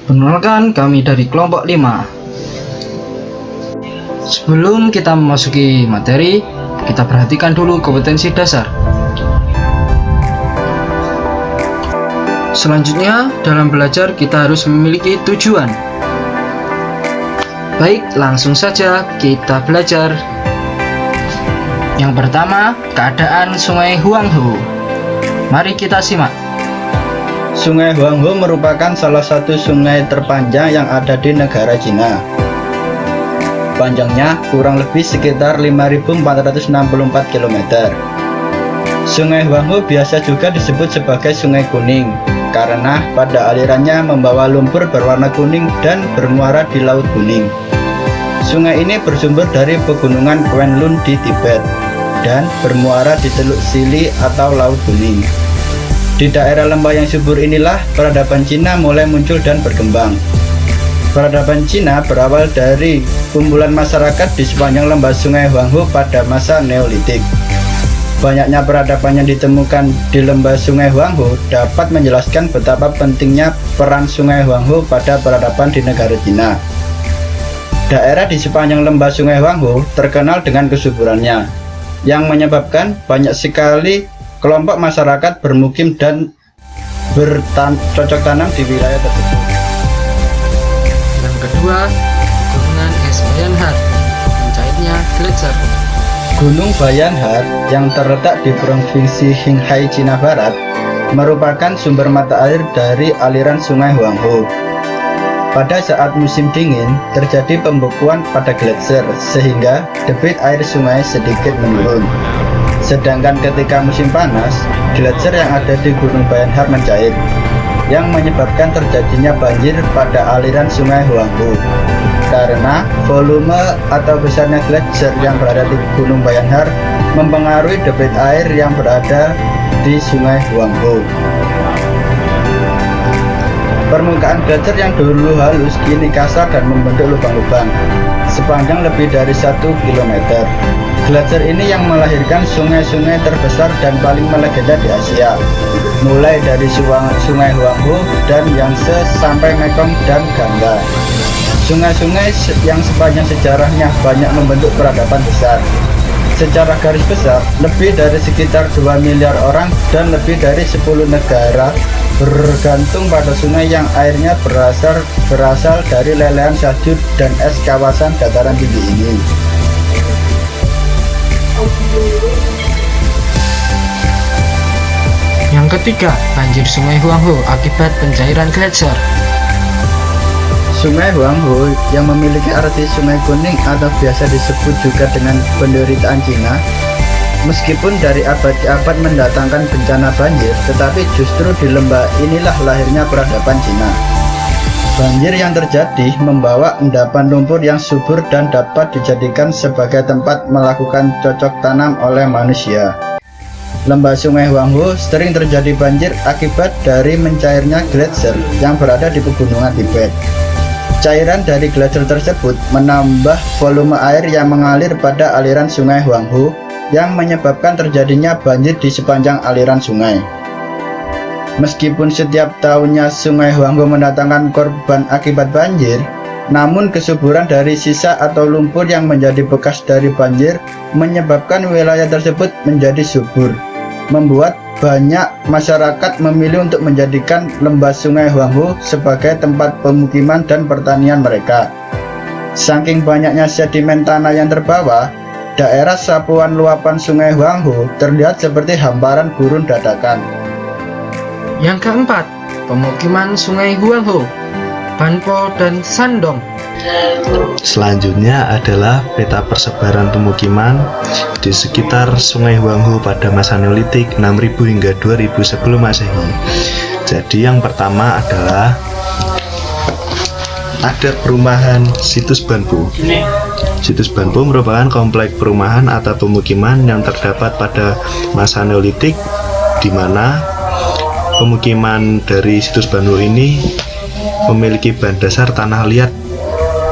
Perkenalkan, kami dari kelompok 5. Sebelum kita memasuki materi, kita perhatikan dulu kompetensi dasar. Selanjutnya, dalam belajar kita harus memiliki tujuan. Baik, langsung saja kita belajar. Yang pertama, keadaan Sungai Huanghe. Mari kita simak. Sungai Huanghe merupakan salah satu sungai terpanjang yang ada di negara Cina. Panjangnya kurang lebih sekitar 5.464 km. Sungai Huanghe biasa juga disebut sebagai Sungai Kuning karena pada alirannya membawa lumpur berwarna kuning dan bermuara di Laut Kuning. Sungai ini bersumber dari pegunungan Kwenlun di Tibet dan bermuara di Teluk Sili atau Laut Kuning. Di daerah lembah yang subur inilah peradaban Cina mulai muncul dan berkembang. Peradaban Cina berawal dari kumpulan masyarakat di sepanjang lembah Sungai Huanghe pada masa Neolitik. Banyaknya peradaban yang ditemukan di lembah Sungai Huanghe dapat menjelaskan betapa pentingnya peran Sungai Huanghe pada peradaban di negara Cina. Daerah di sepanjang lembah Sungai Huanghe terkenal dengan kesuburannya, yang menyebabkan banyak sekali kelompok masyarakat bermukim dan bercocok tanam di wilayah tersebut. Yang kedua, Gunungan Es Bayanhar, mencairnya gletser. Gunung Bayanhar yang terletak di provinsi Qinghai, Cina Barat, merupakan sumber mata air dari aliran Sungai Huanghe. Pada saat musim dingin, terjadi pembekuan pada gletser sehingga debit air sungai sedikit menurun. Sedangkan ketika musim panas, gletser yang ada di Gunung Bayanhar mencair, yang menyebabkan terjadinya banjir pada aliran Sungai Huanghe. Karena volume atau besarnya gletser yang berada di Gunung Bayanhar mempengaruhi debit air yang berada di Sungai Huanghe. Permukaan gletser yang dulu halus kini kasar dan membentuk lubang-lubang sepanjang lebih dari 1 km. Gletser ini yang melahirkan sungai-sungai terbesar dan paling melegenda di Asia, mulai dari Sungai Huanghe dan Yangtze sampai Mekong dan Gangga. Sungai-sungai yang sepanjang sejarahnya banyak membentuk peradaban besar. Secara garis besar, lebih dari sekitar 2 miliar orang dan lebih dari 10 negara bergantung pada sungai yang airnya berasal dari lelehan salju dan es kawasan dataran tinggi ini. Yang ketiga, banjir Sungai Huanghe akibat pencairan gletser. Sungai Huanghe yang memiliki arti Sungai Kuning atau biasa disebut juga dengan penderitaan Cina, meskipun dari abad ke abad mendatangkan bencana banjir, tetapi justru di lembah inilah lahirnya peradaban Cina. Banjir yang terjadi membawa endapan lumpur yang subur dan dapat dijadikan sebagai tempat melakukan cocok tanam oleh manusia. Lembah Sungai Huanghe sering terjadi banjir akibat dari mencairnya gletser yang berada di pegunungan Tibet. Cairan dari gletser tersebut menambah volume air yang mengalir pada aliran Sungai Huanghe yang menyebabkan terjadinya banjir di sepanjang aliran sungai. Meskipun setiap tahunnya Sungai Huanghe mendatangkan korban akibat banjir, namun kesuburan dari sisa atau lumpur yang menjadi bekas dari banjir menyebabkan wilayah tersebut menjadi subur, membuat banyak masyarakat memilih untuk menjadikan lembah Sungai Huanghe sebagai tempat pemukiman dan pertanian mereka. Saking banyaknya sedimen tanah yang terbawa, daerah sapuan luapan Sungai Huanghe terlihat seperti hamparan gurun dadakan. Yang keempat, pemukiman Sungai Huanghe, Banpo dan Shandong. Selanjutnya adalah peta persebaran pemukiman di sekitar Sungai Huanghe pada masa Neolitik 6000 hingga 2000 sebelum Masehi. Jadi yang pertama adalah ada perumahan Situs Banpo. Situs Banpo merupakan kompleks perumahan atau pemukiman yang terdapat pada masa Neolitik, di mana pemukiman dari Situs Banpo ini memiliki bahan dasar tanah liat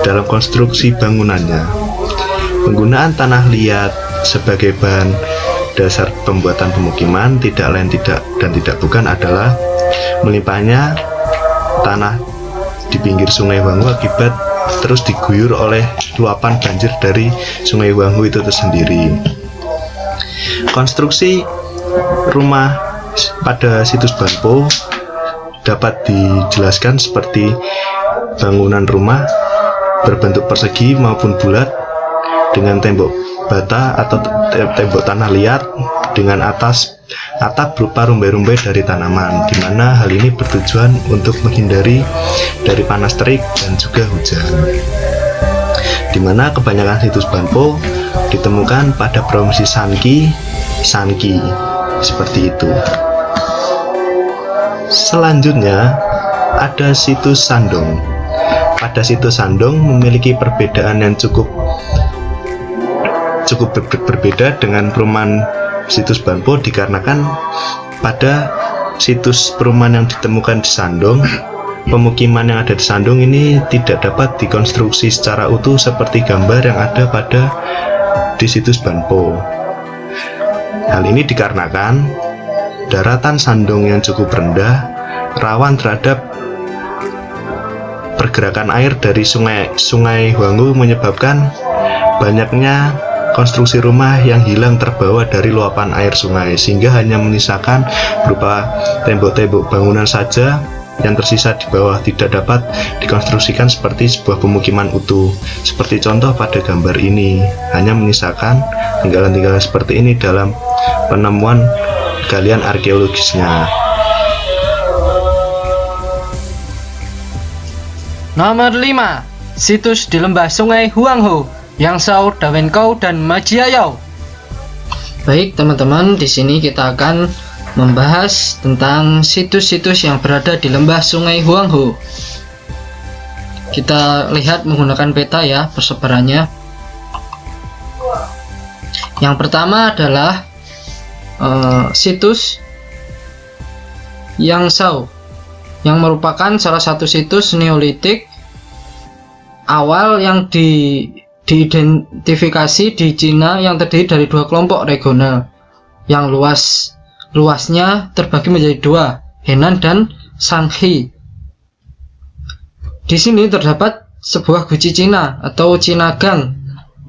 dalam konstruksi bangunannya. Penggunaan tanah liat sebagai bahan dasar pembuatan pemukiman tidak lain tidak bukan adalah melimpahnya tanah di pinggir Sungai Huanghu akibat terus diguyur oleh luapan banjir dari Sungai Huanghu itu tersendiri. Konstruksi rumah pada situs Banpo dapat dijelaskan seperti bangunan rumah berbentuk persegi maupun bulat dengan tembok bata atau tembok tanah liat dengan atap berupa rumbai-rumbai dari tanaman, di mana hal ini bertujuan untuk menghindari dari panas terik dan juga hujan. Di mana kebanyakan situs Banpo ditemukan pada provinsi Shanxi seperti itu. Selanjutnya ada situs Shandong. Pada situs Shandong memiliki perbedaan yang cukup berbeda dengan perumahan situs Banpo, dikarenakan pada situs perumahan yang ditemukan di Shandong, pemukiman yang ada di Shandong ini tidak dapat dikonstruksi secara utuh seperti gambar yang ada di situs Banpo. Hal ini dikarenakan daratan Shandong yang cukup rendah, rawan terhadap pergerakan air dari sungai Huanghu, menyebabkan banyaknya konstruksi rumah yang hilang terbawa dari luapan air sungai, sehingga hanya menyisakan berupa tembok-tembok bangunan saja yang tersisa di bawah, tidak dapat dikonstruksikan seperti sebuah pemukiman utuh. Seperti contoh pada gambar ini, hanya menyisakan tinggalan-tinggalan seperti ini dalam penemuan galian arkeologisnya. Nomor 5. Situs di lembah Sungai Huanghu, Yangzhou, Dawenkou, dan Majiayao. Baik teman-teman, di sini kita akan membahas tentang situs-situs yang berada di lembah Sungai Huanghu. Kita lihat menggunakan peta ya persebarannya. Yang pertama adalah situs Yangzhou, yang merupakan salah satu situs Neolitik awal yang diidentifikasi di Cina, yang terdiri dari dua kelompok regional yang luasnya terbagi menjadi dua, Henan dan Shanxi. Di sini terdapat sebuah guci Cina atau Cina Gang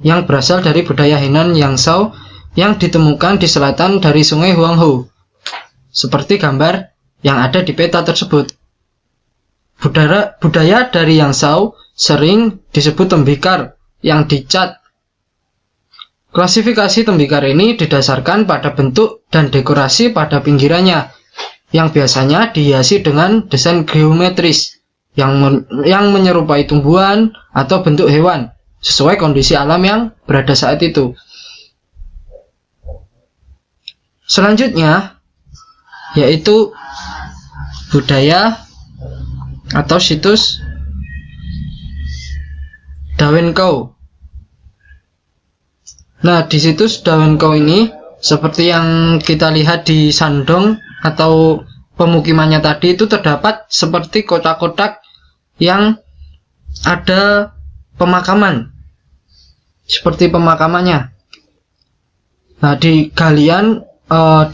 yang berasal dari budaya Henan Yangzhou yang ditemukan di selatan dari Sungai Huanghu, seperti gambar yang ada di peta tersebut. Budaya dari Yangzhou sering disebut tembikar yang dicat. Klasifikasi tembikar ini didasarkan pada bentuk dan dekorasi pada pinggirannya, yang biasanya dihiasi dengan desain geometris yang menyerupai tumbuhan atau bentuk hewan sesuai kondisi alam yang berada saat itu. Selanjutnya yaitu budaya atau situs Dawenkou. Nah, di situs Dawenkou ini seperti yang kita lihat di Shandong atau pemukimannya tadi, itu terdapat seperti kotak-kotak yang ada pemakaman, seperti pemakamannya. Nah, di galian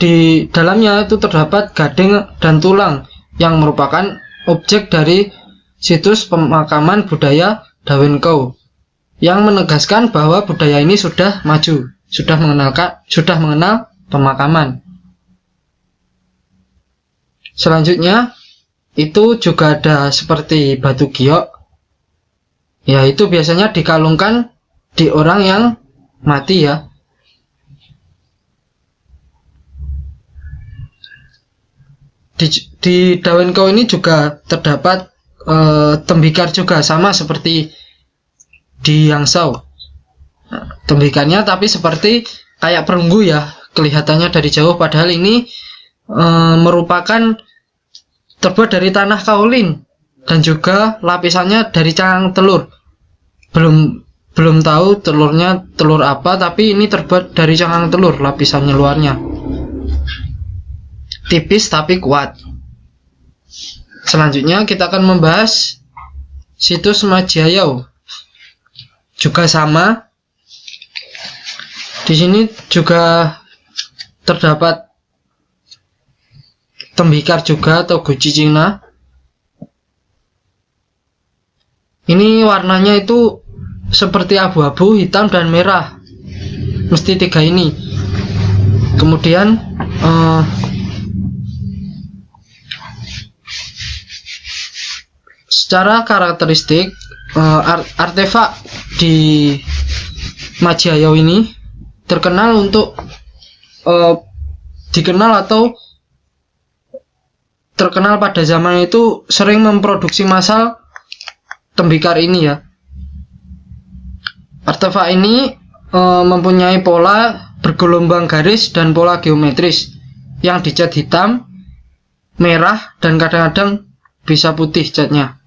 di dalamnya itu terdapat gading dan tulang yang merupakan objek dari situs pemakaman budaya Dawenkou, yang menegaskan bahwa budaya ini sudah maju, sudah mengenal pemakaman. Selanjutnya itu juga ada seperti batu giok, yaitu biasanya dikalungkan di orang yang mati ya. Di Dawenkou ini juga terdapat tembikar juga, sama seperti di Yangzhou. Tembikarnya tapi seperti kayak perunggu ya kelihatannya dari jauh, padahal ini merupakan terbuat dari tanah kaolin dan juga lapisannya dari cangkang telur. Belum tahu telurnya telur apa, tapi ini terbuat dari cangkang telur lapisannya luarnya. Tipis tapi kuat. Selanjutnya kita akan membahas situs Majiayao. Juga sama. Di sini juga terdapat tembikar juga atau guci Cina. Ini warnanya itu seperti abu-abu, hitam, dan merah. Mesti 3 ini. Kemudian secara karakteristik artefak di Majayau ini terkenal untuk terkenal pada zaman itu sering memproduksi massal tembikar ini ya. Artefak ini mempunyai pola bergelombang garis dan pola geometris yang dicat hitam, merah, dan kadang-kadang bisa putih catnya.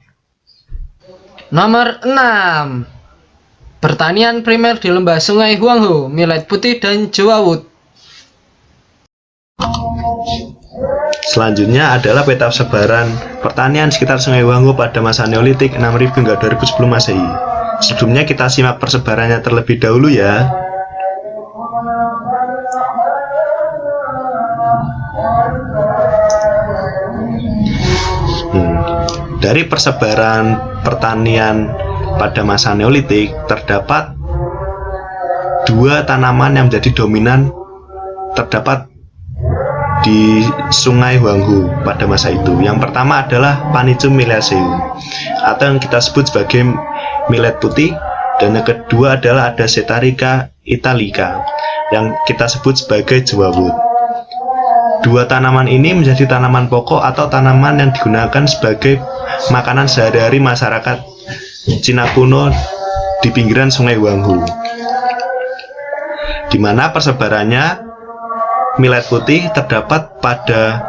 Nomor 6. Pertanian primer di lembah sungai Huanghe, millet putih dan Jawa Wood. Selanjutnya adalah peta sebaran pertanian sekitar sungai Huanghe pada masa Neolitik 6000 hingga 2000 sebelum Masehi. Sebelumnya kita simak persebarannya terlebih dahulu ya. Dari persebaran pertanian pada masa Neolitik terdapat 2 tanaman yang menjadi dominan terdapat di sungai Huanghe pada masa itu. Yang pertama adalah Panicum miliaceum atau yang kita sebut sebagai millet putih, dan yang kedua adalah ada Setarica italica yang kita sebut sebagai Jawa Wood. 2 tanaman ini menjadi tanaman pokok atau tanaman yang digunakan sebagai makanan sehari-hari masyarakat Cina kuno di pinggiran sungai Huanghe, di mana persebarannya millet putih terdapat pada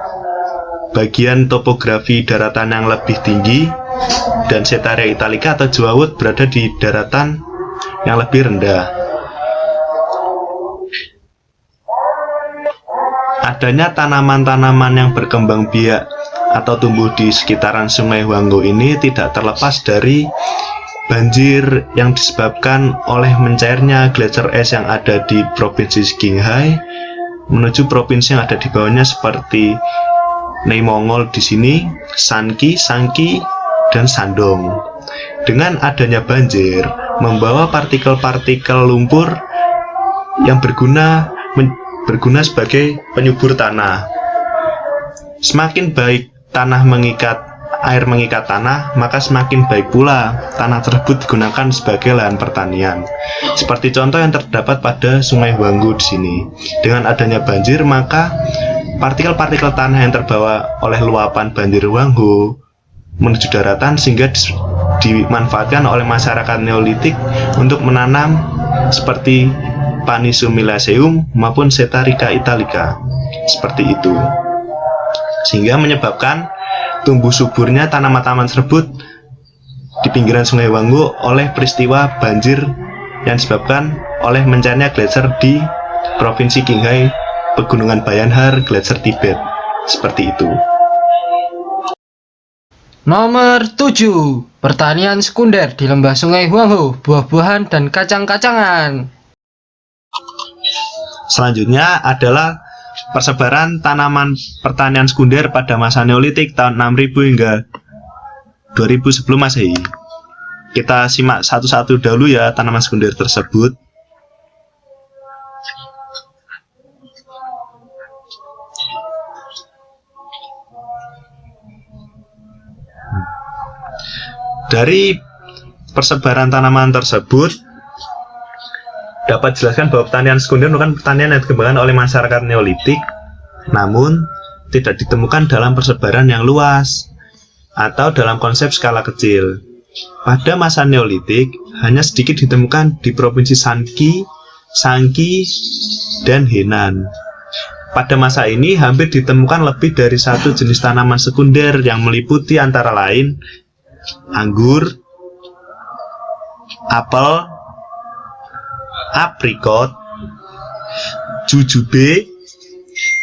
bagian topografi daratan yang lebih tinggi, dan Setaria italica atau Jawa Wood berada di daratan yang lebih rendah. Adanya tanaman-tanaman yang berkembang biak atau tumbuh di sekitaran sungai Huanghe ini tidak terlepas dari banjir yang disebabkan oleh mencairnya gletser es yang ada di provinsi Qinghai menuju provinsi yang ada di bawahnya seperti Neimongol di sini, Shanxi, Shanxi, dan Shandong. Dengan adanya banjir membawa partikel-partikel lumpur yang berguna sebagai penyubur tanah. Semakin baik air mengikat tanah, maka semakin baik pula tanah tersebut digunakan sebagai lahan pertanian. Seperti contoh yang terdapat pada sungai Huanghe di sini. Dengan adanya banjir, maka partikel-partikel tanah yang terbawa oleh luapan banjir Huanghe menuju daratan sehingga dimanfaatkan oleh masyarakat Neolitik untuk menanam seperti Panicum miliaceum maupun Setarica italica. Seperti itu. Sehingga menyebabkan tumbuh suburnya tanaman-tanaman tersebut di pinggiran sungai Huanghe oleh peristiwa banjir yang disebabkan oleh mencairnya gletser di provinsi Qinghai, pegunungan Bayanhar, gletser Tibet. Seperti itu. Nomor 7. Pertanian sekunder di lembah sungai Huanghe, buah-buahan dan kacang-kacangan. Selanjutnya adalah persebaran tanaman pertanian sekunder pada masa Neolitik tahun 6000 hingga 2000 sebelum Masehi. Kita simak satu-satu dahulu ya tanaman sekunder tersebut. Dari persebaran tanaman tersebut dapat dijelaskan bahwa pertanian sekunder merupakan pertanian yang dikembangkan oleh masyarakat Neolitik, namun tidak ditemukan dalam persebaran yang luas atau dalam konsep skala kecil. Pada masa Neolitik, hanya sedikit ditemukan di provinsi Shanxi, dan Henan. Pada masa ini, hampir ditemukan lebih dari 1 jenis tanaman sekunder yang meliputi antara lain anggur, apel, aprikot, jujube,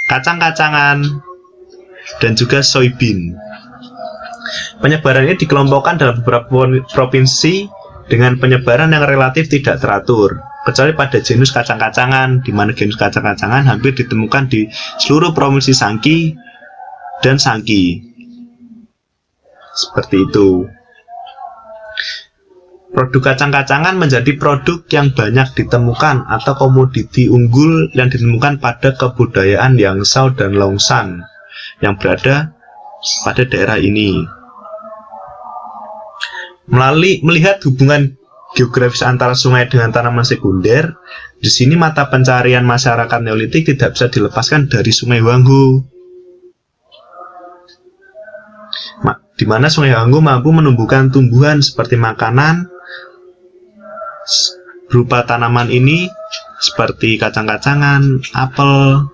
kacang-kacangan, dan juga soybean. Penyebaran ini dikelompokkan dalam beberapa provinsi dengan penyebaran yang relatif tidak teratur, kecuali pada genus kacang-kacangan, di mana genus kacang-kacangan hampir ditemukan di seluruh provinsi Shanxi dan Shanxi. Seperti itu. Produk kacang-kacangan menjadi produk yang banyak ditemukan atau komoditi unggul yang ditemukan pada kebudayaan Yangsao dan Longshan yang berada pada daerah ini. Melalui melihat hubungan geografis antara sungai dengan tanaman sekunder, di sini mata pencarian masyarakat Neolitik tidak bisa dilepaskan dari Sungai Huanghu. Di mana Sungai Huanghu mampu menumbuhkan tumbuhan seperti makanan berupa tanaman ini seperti kacang-kacangan, apel,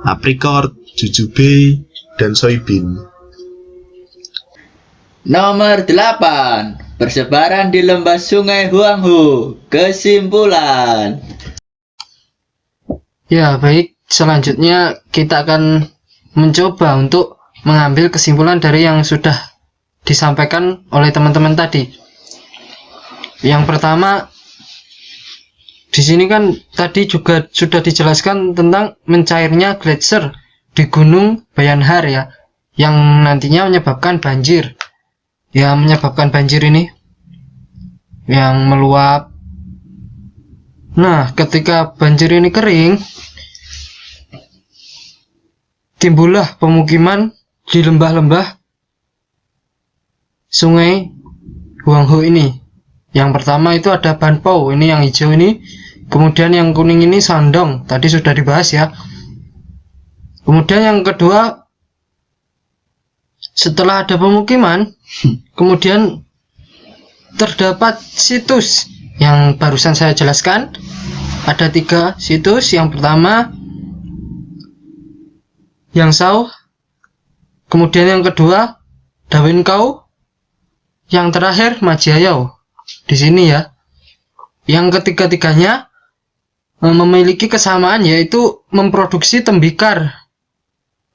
aprikot, jujube, dan soybean. Nomor 8. Persebaran di lembah Sungai Huanghu. Kesimpulan. Ya, baik. Selanjutnya kita akan mencoba untuk mengambil kesimpulan dari yang sudah disampaikan oleh teman-teman tadi. Yang pertama, di sini kan tadi juga sudah dijelaskan tentang mencairnya gletser di Gunung Bayanhar ya, yang nantinya menyebabkan banjir. Ya, menyebabkan banjir ini yang meluap. Nah, ketika banjir ini kering, timbullah pemukiman di lembah-lembah Sungai Huanghu ini. Yang pertama itu ada Banpao, ini yang hijau ini. Kemudian yang kuning ini Shandong, tadi sudah dibahas ya. Kemudian yang kedua, setelah ada pemukiman, kemudian terdapat situs yang barusan saya jelaskan. Ada 3 situs. Yang pertama Yangsao, kemudian yang kedua Dawenkao, yang terakhir Majiayao. Di sini ya. Yang ketiga-tiganya memiliki kesamaan, yaitu memproduksi tembikar.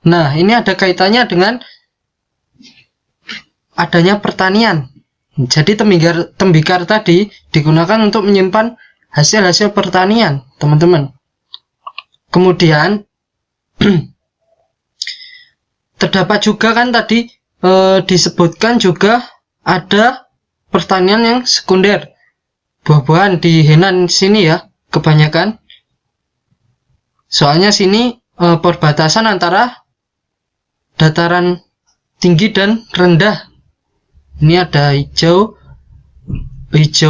Nah, ini ada kaitannya dengan adanya pertanian. Jadi tembikar tadi digunakan untuk menyimpan hasil-hasil pertanian, teman-teman. Kemudian terdapat juga kan tadi disebutkan juga ada pertanian yang sekunder, buah-buahan di Henan sini ya, kebanyakan. Soalnya sini perbatasan antara dataran tinggi dan rendah. Ini ada hijau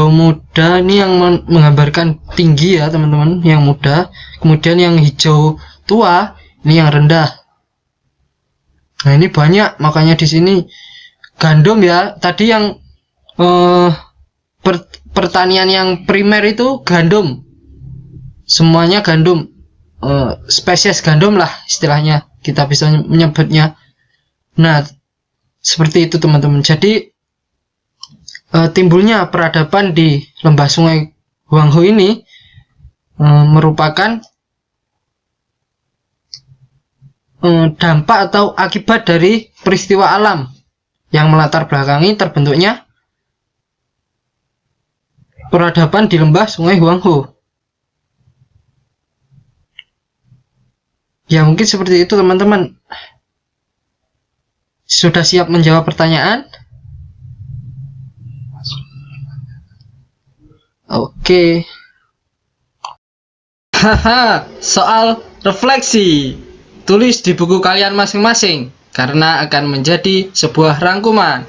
muda, ini yang menggambarkan tinggi ya teman-teman, yang muda. Kemudian yang hijau tua, ini yang rendah. Nah, ini banyak, makanya di sini gandum ya. Tadi yang pertanian yang primer itu gandum, semuanya gandum, spesies gandum lah istilahnya, kita bisa menyebutnya. Nah, seperti itu teman-teman. Jadi timbulnya peradaban di lembah Sungai Huanghu ini merupakan dampak atau akibat dari peristiwa alam yang melatar belakangi terbentuknya peradaban di lembah Sungai Huanghu. Ya, mungkin seperti itu teman-teman. Sudah siap menjawab pertanyaan? Oke. Haha, soal refleksi. Tulis di buku kalian masing-masing, karena akan menjadi sebuah rangkuman.